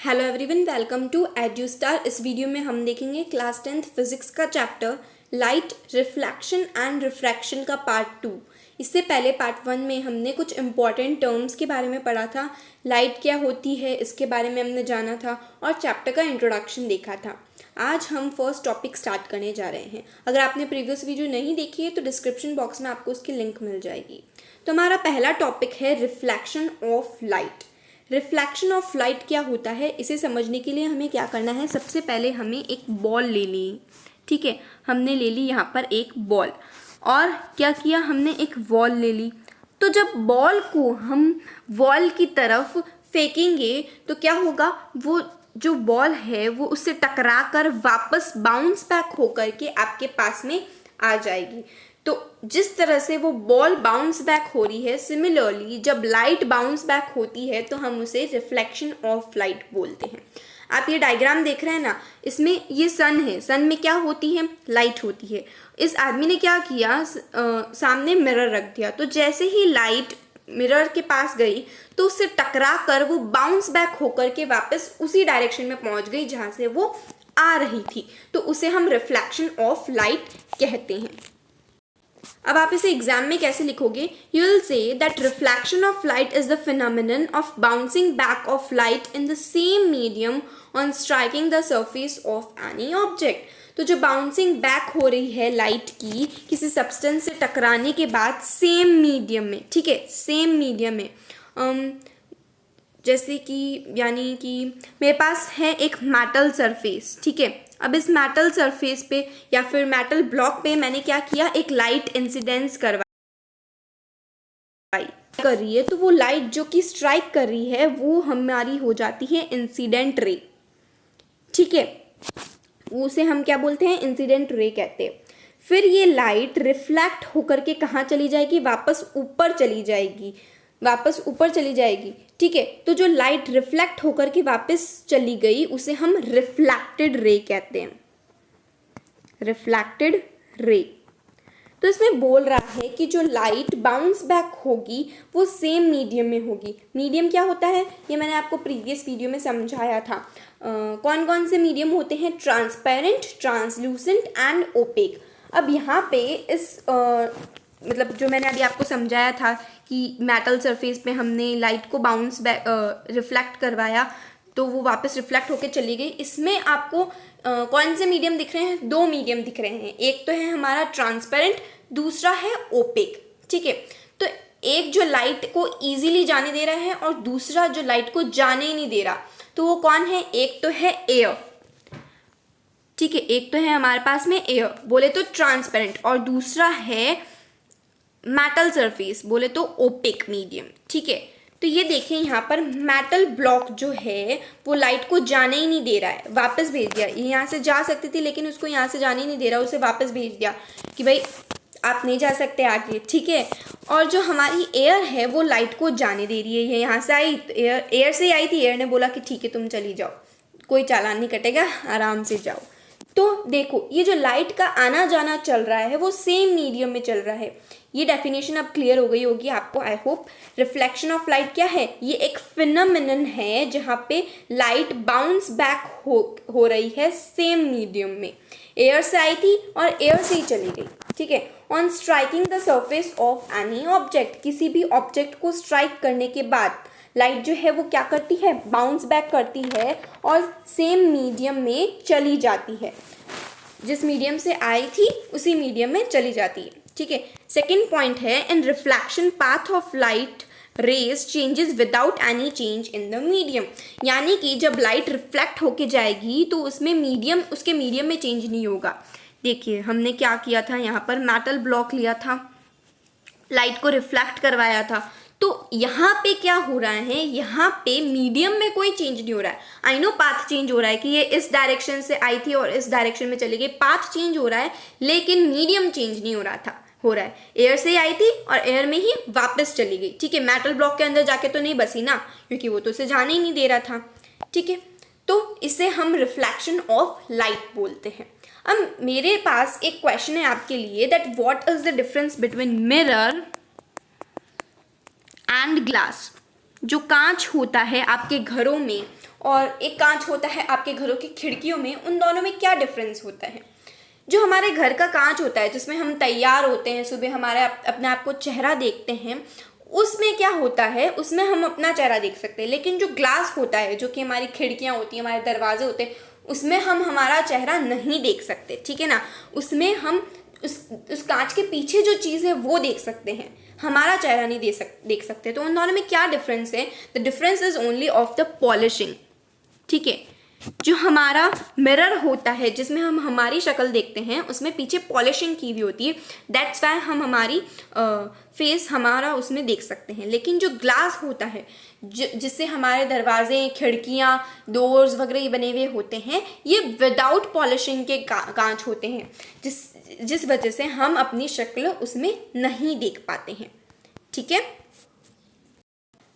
Hello everyone, welcome to Edustar. इस video में हम देखेंगे क्लास 10th फिजिक्स का chapter light, reflection and refraction का पार्ट 2। इससे पहले पार्ट 1 में हमने कुछ इंपॉर्टेंट टर्म्स के बारे में पढ़ा था। लाइट क्या होती है इसके बारे में हमने जाना था और चैप्टर का इंट्रोडक्शन देखा था। आज हम फर्स्ट टॉपिक स्टार्ट करने जा रहे हैं। अगर आपने प्रीवियस वीडियो नहीं देखी है तो डिस्क्रिप्शन बॉक्स में आपको उसकी लिंक मिल जाएगी। तो हमारा पहला टॉपिक है reflection of light. Reflection of light क्या होता है, इसे समझने के लिए हमें क्या करना है। सबसे पहले हमें एक बॉल ले ली, ठीक है। हमने ले ली यहाँ पर एक बॉल और क्या किया, हमने एक वॉल ले ली। तो जब बॉल को हम वॉल की तरफ फेंकेंगे तो क्या होगा, वो जो बॉल है वो उससे टकरा कर वापस बाउंस बैक होकर के आपके पास में आ जाएगी। तो जिस तरह से वो बॉल बाउंस बैक हो रही है, सिमिलरली जब लाइट बाउंस बैक होती है तो हम उसे रिफ्लेक्शन ऑफ लाइट बोलते हैं। आप ये डायग्राम देख रहे हैं ना, इसमें ये सन है। सन में क्या होती है, लाइट होती है। इस आदमी ने क्या किया, सामने मिरर रख दिया। तो जैसे ही लाइट मिरर के पास गई तो उससे टकरा कर वो बाउंस बैक होकर के वापस उसी डायरेक्शन में पहुंच गई जहां से वो आ रही थी। तो उसे हम रिफ्लेक्शन ऑफ लाइट कहते हैं। अब आप इसे एग्जाम में कैसे लिखोगे, you will say that reflection of light is the phenomenon of bouncing back of light in the same medium on striking the surface of any object. तो जो बाउंसिंग बैक हो रही है लाइट की किसी सब्सटेंस से टकराने के बाद सेम मीडियम में, ठीक है, सेम मीडियम में, जैसे कि यानी कि मेरे पास है एक मेटल सरफेस, ठीक है। अब इस मेटल सरफेस पे या फिर मेटल ब्लॉक पे मैंने क्या किया, एक लाइट इंसिडेंस करवाई कर रही है। तो वो लाइट जो कि स्ट्राइक कर रही है वो हमारी हो जाती है इंसिडेंट रे, ठीक है। उसे हम क्या बोलते हैं, इंसिडेंट रे कहते हैं। फिर ये लाइट रिफ्लेक्ट होकर के कहाँ चली जाएगी, वापस ऊपर चली जाएगी, वापस ऊपर चली जाएगी, ठीक है। तो जो लाइट रिफ्लेक्ट होकर के वापस चली गई उसे हम रिफ्लेक्टेड रे कहते हैं, रिफ्लेक्टेड रे। तो इसमें बोल रहा है कि जो लाइट बाउंस बैक होगी वो सेम मीडियम में होगी। मीडियम क्या होता है, ये मैंने आपको प्रीवियस वीडियो में समझाया था। कौन कौन से मीडियम होते हैं, ट्रांसपेरेंट, ट्रांसलूसेंट एंड ओपेक। अब यहाँ पे इस मतलब जो मैंने अभी आपको समझाया था कि मेटल सरफेस पे हमने लाइट को बाउंस बैक रिफ्लेक्ट करवाया तो वो वापस रिफ्लेक्ट होके चली गई। इसमें आपको कौन से मीडियम दिख रहे हैं, दो मीडियम दिख रहे हैं। एक तो है हमारा ट्रांसपेरेंट, दूसरा है ओपेक, ठीक है। तो एक जो लाइट को इजीली जाने दे रहा है और दूसरा जो लाइट को जाने ही नहीं दे रहा, तो वो कौन है, एक तो है एयर, ठीक है। एक तो है हमारे पास में एयर बोले तो ट्रांसपेरेंट और दूसरा है मेटल सरफेस बोले तो ओपेक मीडियम, ठीक है। तो ये देखें यहाँ पर मेटल ब्लॉक जो है वो लाइट को जाने ही नहीं दे रहा है, वापस भेज दिया। ये यहाँ से जा सकती थी लेकिन उसको यहाँ से जाने ही नहीं दे रहा, उसे वापस भेज दिया कि भाई आप नहीं जा सकते आगे, ठीक है। और जो हमारी एयर है वो लाइट को जाने दे रही है। ये यहाँ से आई, एयर से ही आई थी, एयर ने बोला कि ठीक है तुम चली जाओ, कोई चालान नहीं कटेगा, आराम से जाओ। तो देखो ये जो लाइट का आना जाना चल रहा है वो सेम मीडियम में चल रहा है। ये डेफिनेशन अब क्लियर हो गई होगी आपको, I hope. Reflection of light क्या है, ये एक फिनोमिनन है जहाँ पे लाइट बाउंस बैक हो रही है सेम मीडियम में। एयर से आई थी और एयर से ही चली गई, ठीक है। On striking the surface of any object, किसी भी ऑब्जेक्ट को स्ट्राइक करने के बाद लाइट जो है वो क्या करती है, बाउंस बैक करती है और सेम मीडियम में चली जाती है। जिस मीडियम से आई थी उसी मीडियम में चली जाती है, ठीक है। सेकेंड पॉइंट है, इन reflection path of light rays changes without any change in the medium. यानी कि जब लाइट रिफ्लेक्ट होके जाएगी तो उसमें मीडियम, उसके मीडियम में चेंज नहीं होगा। देखिए हमने क्या किया था, यहाँ पर मेटल ब्लॉक लिया था, लाइट को रिफ्लेक्ट करवाया था। तो यहाँ पे क्या हो रहा है, यहाँ पे मीडियम में कोई चेंज नहीं हो रहा है। आई नो पाथ चेंज हो रहा है कि ये इस डायरेक्शन से आई थी और इस डायरेक्शन में चली गई, पाथ चेंज हो रहा है लेकिन मीडियम चेंज नहीं हो रहा था, हो रहा है। एयर से आई थी और एयर में ही वापस चली गई, ठीक है। मेटल ब्लॉक के अंदर जाके तो नहीं बसी ना, क्योंकि वो तो उसे जाने ही नहीं दे रहा था, ठीक है। तो इसे हम रिफ्लेक्शन ऑफ लाइट बोलते हैं। अब मेरे पास एक क्वेश्चन है आपके लिए, that what is the difference between mirror and glass. जो कांच होता है आपके घरों में और एक कांच होता है आपके घरों की खिड़कियों में, उन दोनों में क्या डिफरेंस होता है? जो हमारे घर का कांच होता है जिसमें हम तैयार होते हैं, सुबह हमारे अपने आप को चेहरा देखते हैं, उसमें क्या होता है, उसमें हम अपना चेहरा देख सकते हैं। लेकिन जो ग्लास होता है, जो कि हमारी खिड़कियाँ होती हैं, हमारे दरवाजे होते हैं, उसमें हम हमारा चेहरा नहीं देख सकते, ठीक है ना। उसमें हम उस कांच के पीछे जो चीज़ है वो देख सकते हैं, हमारा चेहरा नहीं देख सकते। तो उन दोनों में क्या डिफरेंस है? The difference is only of the polishing, ठीक है। जो हमारा मिरर होता है जिसमें हम हमारी शक्ल देखते हैं, उसमें पीछे पॉलिशिंग की हुई होती है, दैट्स वाई हम हमारी फेस हमारा उसमें देख सकते हैं। लेकिन जो ग्लास होता है जिससे हमारे दरवाजे, खिड़कियाँ, डोर्स वगैरह बने हुए होते हैं, ये विदाउट पॉलिशिंग के कांच होते हैं, जिस वजह से हम अपनी शक्ल उसमें नहीं देख पाते हैं, ठीक है।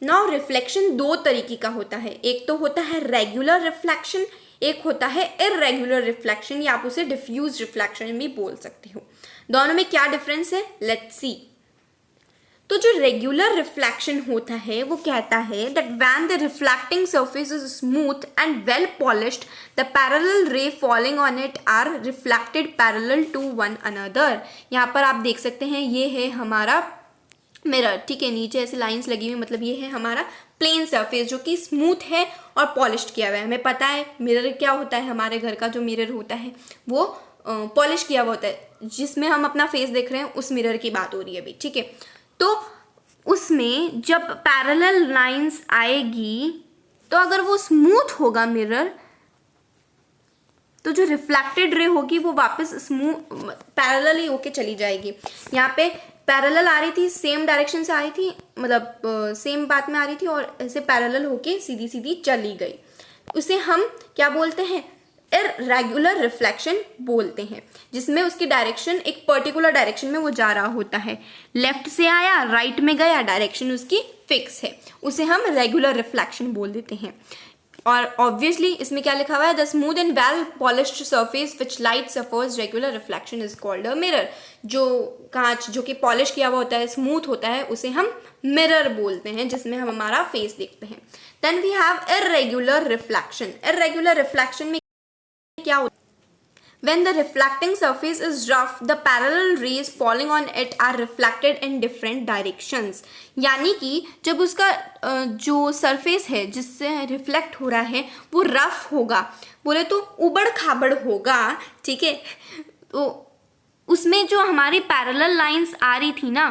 नाउ रिफ्लेक्शन दो तरीके का होता है, एक तो होता है रेगुलर रिफ्लेक्शन, एक होता है इररेगुलर रिफ्लेक्शन, या आप उसे डिफ्यूज रिफ्लेक्शन भी बोल सकते हो। दोनों में क्या डिफरेंस है, लेट्स सी। तो जो रेगुलर रिफ्लेक्शन होता है वो कहता है that when the reflecting surface is smooth and well polished, the parallel ray falling on it are reflected parallel to one another. यहाँ पर आप देख सकते हैं, ये है हमारा मिरर, ठीक है। नीचे ऐसे लाइंस लगी हुई, मतलब ये है हमारा प्लेन सरफेस जो कि स्मूथ है और पॉलिश्ड किया हुआ है। हमें पता है मिरर क्या होता है, हमारे घर का जो मिरर होता है वो पॉलिश किया हुआ होता है, जिसमें हम अपना फेस देख रहे हैं, उस मिरर की बात हो रही है अभी, ठीक है। तो उसमें जब पैरेलल लाइंस आएगी, तो अगर वो स्मूथ होगा मिरर, तो जो रिफ्लेक्टेड रे होगी वो वापस स्मूथ पैरेलल ही होके चली जाएगी। यहाँ पे पैरेलल आ रही थी, सेम डायरेक्शन से आ रही थी, मतलब सेम बात में आ रही थी, और ऐसे पैरेलल होके सीधी सीधी चली गई। उसे हम क्या बोलते हैं, इररेगुलर रिफ्लेक्शन बोलते हैं, जिसमें उसकी डायरेक्शन एक पर्टिकुलर डायरेक्शन में वो जा रहा होता है, लेफ्ट से आया, राइट में गया, डायरेक्शन उसकी फिक्स है, उसे हम रेगुलर रिफ्लेक्शन बोल देते हैं। और ऑब्वियसली इसमें क्या लिखा हुआ है, the smooth and well polished surface which light suffers regular reflection is called a mirror. जो कांच जो कि पॉलिश किया हुआ होता है, स्मूथ होता है, उसे हम मिरर बोलते हैं, जिसमें हम हमारा फेस देखते हैं। Then we have irregular reflection. Irregular reflection में क्या होता है, when the reflecting surface is rough, the parallel rays falling on it are reflected in different directions। यानी कि जब उसका जो सरफेस है जिससे रिफ्लेक्ट हो रहा है वो रफ होगा, बोले तो उबड़ खाबड़ होगा, ठीक है। तो उसमें जो हमारी पैरेलल लाइंस आ रही थी ना,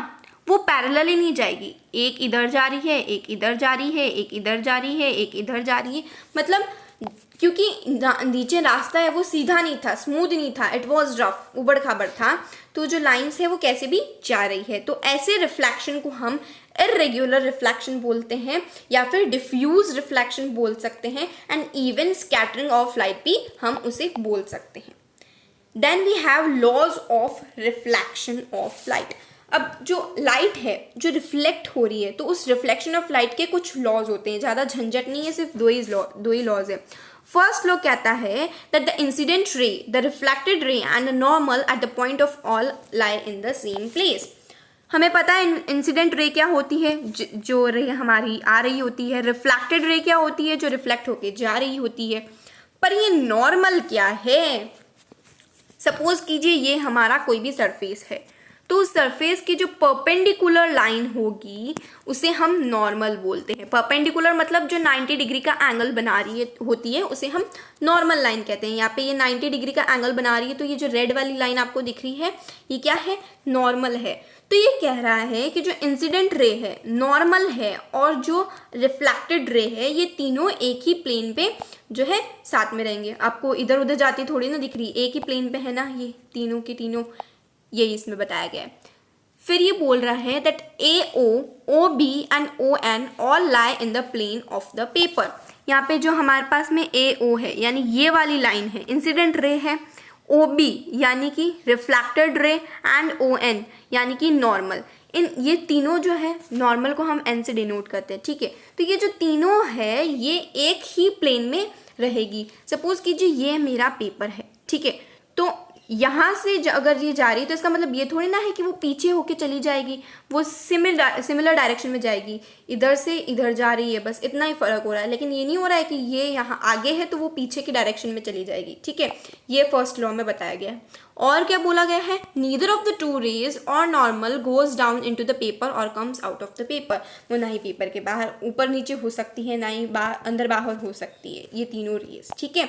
वो पैरेलल ही नहीं जाएगी, एक इधर जा रही है, एक इधर जा रही है, एक इधर जा रही है, एक इधर जा रही है, मतलब क्योंकि नीचे रास्ता है वो सीधा नहीं था, स्मूथ नहीं था, इट वॉज रफ, उबड़ खाबड़ था, तो जो लाइंस है वो कैसे भी जा रही है। तो ऐसे रिफ्लेक्शन को हम इररेगुलर रिफ्लेक्शन बोलते हैं, या फिर डिफ्यूज रिफ्लेक्शन बोल सकते हैं, and even scattering of light भी हम उसे बोल सकते हैं। Then we have laws of reflection of light. अब जो लाइट है जो रिफ्लेक्ट हो रही है, तो उस रिफ्लेक्शन ऑफ लाइट के कुछ लॉज होते हैं, ज़्यादा झंझट नहीं है, सिर्फ दो ही लॉज है। फर्स्ट लॉ कहता है that the incident ray, the reflected रे and the normal at the point of all lie in the same place. हमें पता है इंसिडेंट रे क्या होती है, जो रे हमारी आ रही होती है। रिफ्लेक्टेड रे क्या होती है, जो रिफ्लेक्ट होके जा रही होती है। पर ये नॉर्मल क्या है, सपोज कीजिए ये हमारा कोई भी सरफेस है, तो उस सरफेस की जो परपेंडिकुलर लाइन होगी उसे हम नॉर्मल बोलते हैं। परपेंडिकुलर मतलब जो 90 डिग्री का एंगल बना रही है होती है, उसे हम नॉर्मल लाइन कहते हैं। यहाँ पे ये 90 डिग्री का एंगल बना रही है, तो ये जो रेड वाली लाइन आपको दिख रही है, ये क्या है, नॉर्मल है। तो ये कह रहा है कि जो इंसिडेंट रे है नॉर्मल है, और जो रिफ्लेक्टेड रे है, ये तीनों एक ही प्लेन पे जो है साथ में रहेंगे। आपको इधर उधर जाती थोड़ी ना दिख रही, एक ही प्लेन पे है ना, ये तीनों की तीनों, यही इसमें बताया गया है। फिर ये बोल रहा है that AO, OB and ON all lie in the plane of the paper. यहाँ पे जो हमारे पास में AO है, यानी ये वाली लाइन है, इंसिडेंट रे है। OB यानी कि रिफ्लेक्टेड रे, एंड ON यानी कि नॉर्मल। इन ये तीनों जो है, नॉर्मल को हम N से डिनोट करते हैं, ठीक है। तो ये जो तीनों है ये एक ही प्लेन में रहेगी। सपोज कीजिए ये मेरा पेपर है, ठीक है। तो यहाँ से अगर ये जा रही है तो इसका मतलब ये थोड़ी ना है कि वो पीछे होके चली जाएगी, वो सिमिलर डायरेक्शन में जाएगी, इधर से इधर जा रही है, बस इतना ही फ़र्क हो रहा है। लेकिन ये नहीं हो रहा है कि ये यहाँ आगे है तो वो पीछे की डायरेक्शन में चली जाएगी, ठीक है। ये फर्स्ट लॉ में बताया गया है। और क्या बोला गया है, neither of the two rays और normal goes down into the paper और comes out of the paper. वो ना ही पेपर के बाहर ऊपर नीचे हो सकती है, ना ही अंदर बाहर हो सकती है, ये तीनों रेज, ठीक है।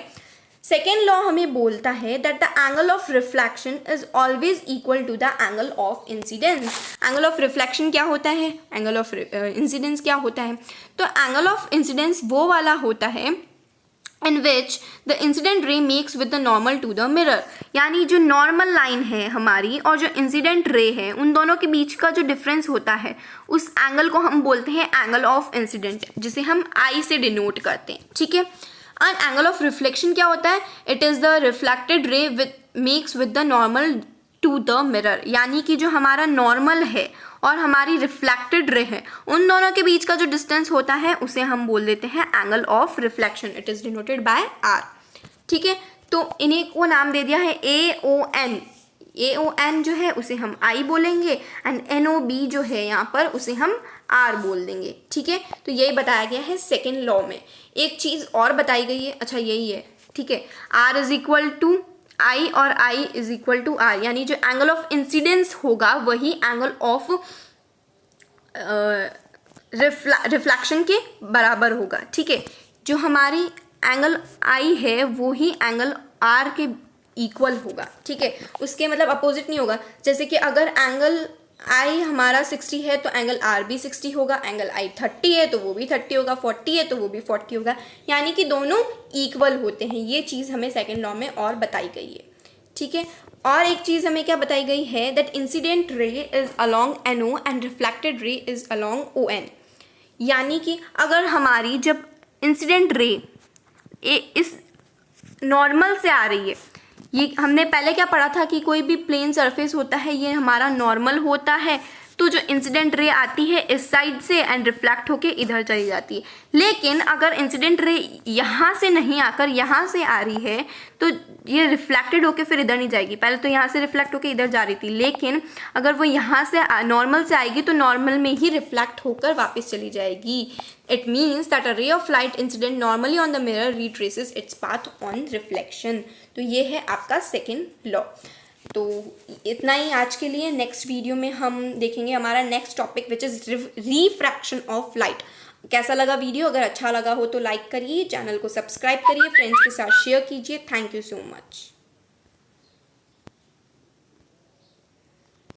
सेकेंड लॉ हमें बोलता है that the angle of reflection is always equal to the angle of incidence. Angle of reflection क्या होता है, एंगल ऑफ इंसिडेंस क्या होता है? तो एंगल ऑफ इंसिडेंस वो वाला होता है in which the incident ray makes with the normal to the mirror। यानी जो नॉर्मल लाइन है हमारी और जो इंसिडेंट रे है, उन दोनों के बीच का जो डिफरेंस होता है, उस एंगल को हम बोलते हैं एंगल ऑफ इंसिडेंट, जिसे हम आई से डिनोट करते हैं, ठीक है। एंड एंगल ऑफ रिफ्लेक्शन क्या होता है, it is the reflected ray makes with the normal to the mirror. यानी कि जो हमारा नॉर्मल है और हमारी रिफ्लेक्टेड रे है, उन दोनों के बीच का जो डिस्टेंस होता है उसे हम बोल देते हैं angle of reflection. It is denoted by R, ठीक है। तो इन्हें को नाम दे दिया है AON। AON जो है उसे हम I बोलेंगे एंड NOB जो है यहाँ पर उसे हम R बोल देंगे, ठीक है। तो यही बताया गया है सेकेंड लॉ में। एक चीज़ और बताई गई है, अच्छा यही है, ठीक है। R is equal to I और I is equal to R, यानी जो एंगल ऑफ इंसिडेंस होगा वही एंगल ऑफ रिफ्लेक्शन के बराबर होगा, ठीक है। जो हमारी एंगल I है वो ही एंगल R के इक्वल होगा, ठीक है। उसके मतलब अपोजिट नहीं होगा। जैसे कि अगर एंगल I हमारा 60 है तो एंगल R भी 60 होगा, एंगल I 30 है तो वो भी 30 होगा, 40 है तो वो भी 40 होगा, यानी कि दोनों इक्वल होते हैं। ये चीज़ हमें सेकेंड लॉ में और बताई गई है, ठीक है। और एक चीज़ हमें क्या बताई गई है, that incident ray is along NO and reflected ray is along ON। यानी कि अगर हमारी जब इंसिडेंट रे इस नॉर्मल से आ रही है, ये हमने पहले क्या पढ़ा था कि कोई भी प्लेन सरफेस होता है ये हमारा नॉर्मल होता है, तो जो इंसिडेंट रे आती है इस साइड से एंड रिफ्लेक्ट होके इधर चली जाती है। लेकिन अगर इंसिडेंट रे यहाँ से नहीं आकर यहाँ से आ रही है तो ये रिफ्लेक्टेड होके फिर इधर नहीं जाएगी। पहले तो यहाँ से रिफ्लेक्ट होके इधर जा रही थी, लेकिन अगर वो यहाँ से नॉर्मल से आएगी तो नॉर्मल में ही रिफ्लेक्ट होकर वापस चली जाएगी। It means that a ray of light incident normally on the mirror retraces its path on reflection. तो ये है आपका सेकेंड लॉ। तो इतना ही आज के लिए। नेक्स्ट वीडियो में हम देखेंगे हमारा next topic which is refraction of light. कैसा लगा वीडियो? अगर अच्छा लगा हो तो लाइक करिए, चैनल को सब्सक्राइब करिए, फ्रेंड्स के साथ शेयर कीजिए। Thank you so much.